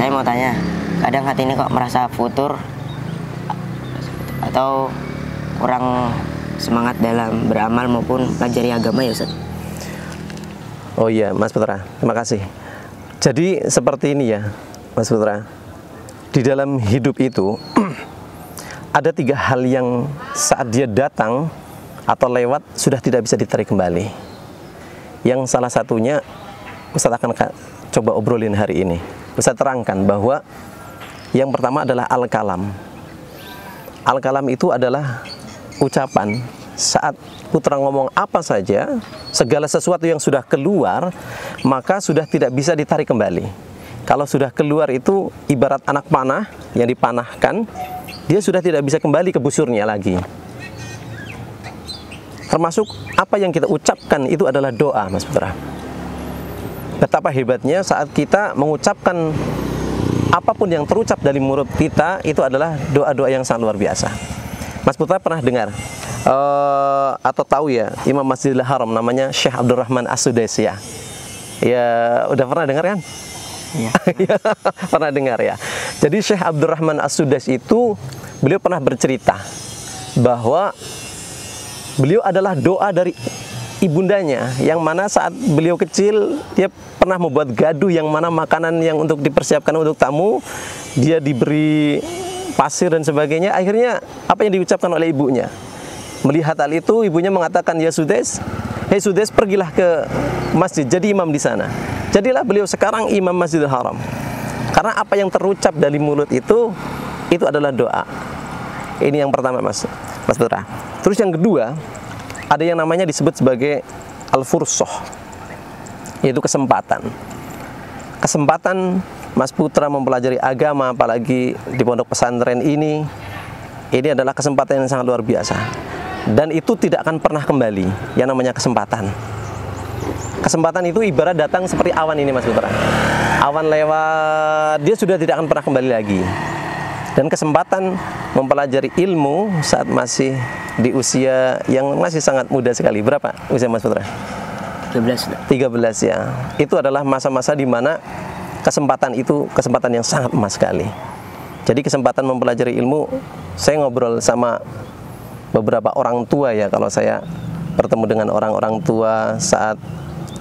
saya mau tanya, kadang hati ini kok merasa futur atau kurang semangat dalam beramal maupun pelajari agama ya Ustaz? Oh iya Mas Putra, terima kasih. Jadi seperti ini ya Mas Putra, di dalam hidup itu ada 3 hal yang saat dia datang atau lewat sudah tidak bisa ditarik kembali. Yang salah satunya Ustaz akan coba obrolin hari ini. Ustaz terangkan bahwa yang pertama adalah al-kalam. Al-kalam itu adalah ucapan saat putra ngomong apa saja, segala sesuatu yang sudah keluar maka sudah tidak bisa ditarik kembali. Kalau sudah keluar itu ibarat anak panah yang dipanahkan, dia sudah tidak bisa kembali ke busurnya lagi. Termasuk apa yang kita ucapkan itu adalah doa, Mas Putra. Betapa hebatnya saat kita mengucapkan apapun yang terucap dari mulut kita itu adalah doa-doa yang sangat luar biasa. Mas Putra pernah dengar atau tahu ya Imam Masjidil Haram namanya Syekh Abdurrahman As-Sudais ya? Ya udah pernah dengar kan? Iya. Pernah dengar ya. Jadi Syekh Abdurrahman As-Sudais itu beliau pernah bercerita bahwa beliau adalah doa dari ibundanya, yang mana saat beliau kecil dia pernah membuat gaduh yang mana makanan yang untuk dipersiapkan untuk tamu dia diberi pasir dan sebagainya. Akhirnya apa yang diucapkan oleh ibunya? Melihat hal itu, ibunya mengatakan, ya Sudais, hei Sudais, pergilah ke masjid, jadi imam di sana. Jadilah beliau sekarang imam Masjidil Haram. Karena apa yang terucap dari mulut itu adalah doa. Ini yang pertama Mas Putra. Terus yang kedua, ada yang namanya disebut sebagai al-fursoh, yaitu kesempatan. Kesempatan Mas Putra mempelajari agama, apalagi di pondok pesantren ini adalah kesempatan yang sangat luar biasa. Dan itu tidak akan pernah kembali, yang namanya kesempatan. Kesempatan itu ibarat datang seperti awan ini Mas Putra. Awan lewat, dia sudah tidak akan pernah kembali lagi. Dan kesempatan mempelajari ilmu saat masih di usia yang masih sangat muda sekali. Berapa usia Mas Putra? 13. 13 ya. Itu adalah masa-masa di mana kesempatan itu kesempatan yang sangat emas sekali. Jadi kesempatan mempelajari ilmu, saya ngobrol sama beberapa orang tua ya, kalau saya bertemu dengan orang-orang tua saat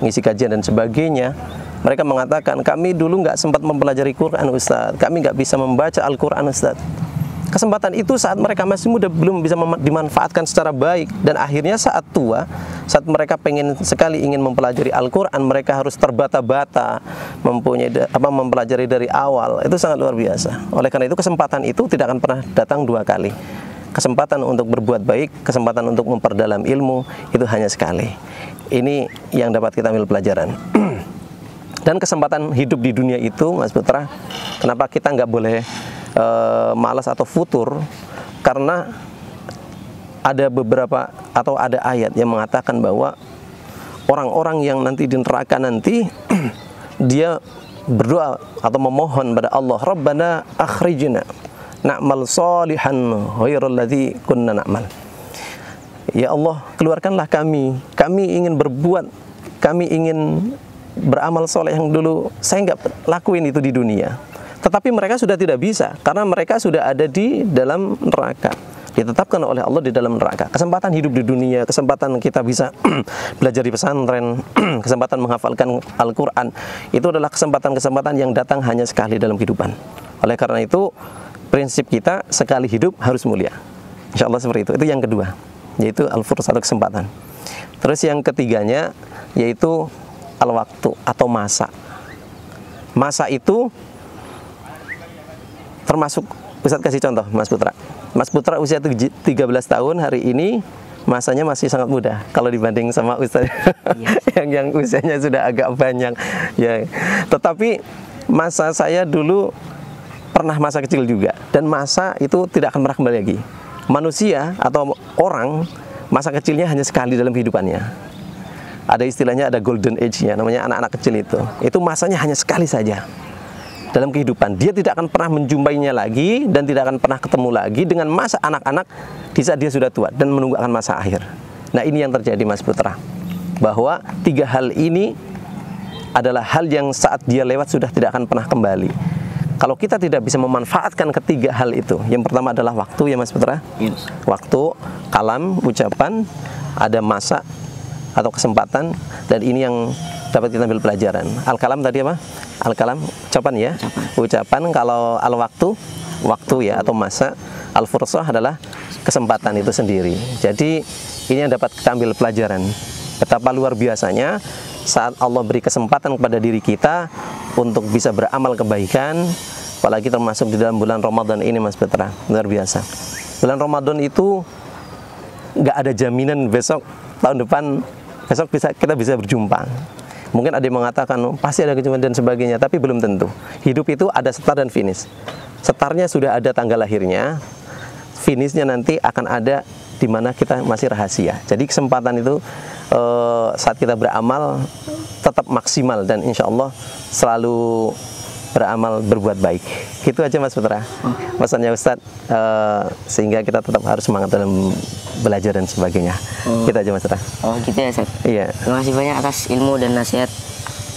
ngisi kajian dan sebagainya, mereka mengatakan, kami dulu nggak sempat mempelajari Quran Ustaz, kami nggak bisa membaca Al-Quran Ustaz. Kesempatan itu saat mereka masih muda belum bisa dimanfaatkan secara baik, dan akhirnya saat tua, saat mereka ingin mempelajari Al-Quran, mereka harus terbata-bata mempelajari dari awal. Itu sangat luar biasa. Oleh karena itu kesempatan itu tidak akan pernah datang 2 kali. Kesempatan untuk berbuat baik, kesempatan untuk memperdalam ilmu itu hanya sekali. Ini yang dapat kita ambil pelajaran. Dan kesempatan hidup di dunia itu Mas Putra, kenapa kita nggak boleh malas atau futur? Karena ada beberapa atau ada ayat yang mengatakan bahwa orang-orang yang nanti di neraka nanti dia berdoa atau memohon pada Allah, Rabbana akhrijna na'mal salihan ghairal ladzi kunna na'mal. Ya Allah, keluarkanlah kami ingin berbuat, kami ingin beramal soleh yang dulu saya nggak lakuin itu di dunia. Tetapi mereka sudah tidak bisa, karena mereka sudah ada di dalam neraka, ditetapkan oleh Allah di dalam neraka. Kesempatan hidup di dunia, kesempatan kita bisa belajar di pesantren, kesempatan menghafalkan Al-Quran, itu adalah kesempatan-kesempatan yang datang hanya sekali dalam kehidupan. Oleh karena itu, prinsip kita sekali hidup harus mulia. Insya Allah seperti itu. Itu yang kedua, yaitu al-fursah, atau kesempatan. Terus yang ketiganya, yaitu al-waktu atau masa. Masa itu termasuk, Ustaz kasih contoh Mas Putra. Mas Putra usia 13 tahun hari ini, masanya masih sangat muda kalau dibanding sama Ustaz yang usianya sudah agak banyak ya. Tetapi masa saya dulu pernah masa kecil juga, dan masa itu tidak akan pernah kembali lagi. Manusia atau orang, masa kecilnya hanya sekali dalam kehidupannya. Ada istilahnya, ada golden age-nya, namanya anak-anak kecil itu. Itu masanya hanya sekali saja dalam kehidupan. Dia tidak akan pernah menjumpainya lagi, dan tidak akan pernah ketemu lagi dengan masa anak-anak di saat dia sudah tua dan menunggu akan masa akhir. Nah, ini yang terjadi Mas Putra, bahwa 3 hal ini adalah hal yang saat dia lewat sudah tidak akan pernah kembali. Kalau kita tidak bisa memanfaatkan ketiga hal itu, yang pertama adalah waktu ya Mas Putra. Yes. Waktu, kalam, ucapan, ada masa atau kesempatan, dan ini yang dapat kita ambil pelajaran. Al-kalam tadi apa? Al-kalam, ucapan ya. Ucapan. Kalau al-waktu, waktu ya atau masa. Al-fursah adalah kesempatan itu sendiri. Jadi ini yang dapat kita ambil pelajaran. Betapa luar biasanya saat Allah beri kesempatan kepada diri kita untuk bisa beramal kebaikan, apalagi termasuk di dalam bulan Ramadan ini Mas Petra, luar biasa. Bulan Ramadan itu nggak ada jaminan besok, tahun depan, besok kita bisa berjumpa. Mungkin ada yang mengatakan pasti ada kejumpaan dan sebagainya, tapi belum tentu. Hidup itu ada start dan finish. Startnya sudah ada tanggal lahirnya, finishnya nanti akan ada di mana kita masih rahasia. Jadi kesempatan itu saat kita beramal tetap maksimal dan insya Allah selalu beramal berbuat baik. Gitu aja Mas Putra. Pesannya Ustadz, sehingga kita tetap harus semangat dalam belajar dan sebagainya. Gitu aja Mas Putra. Oh gitu ya Ustadz. Iya. Terima kasih banyak atas ilmu dan nasihat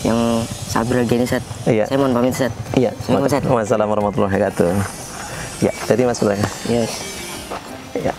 yang sangat berharga ini Ustadz. Iya. Saya mohon pamit Ustadz. Iya. Assalamualaikum Ustadz. Wassalamualaikum warahmatullahi wabarakatuh. Ya, jadi Mas Putra. Yes. Ya.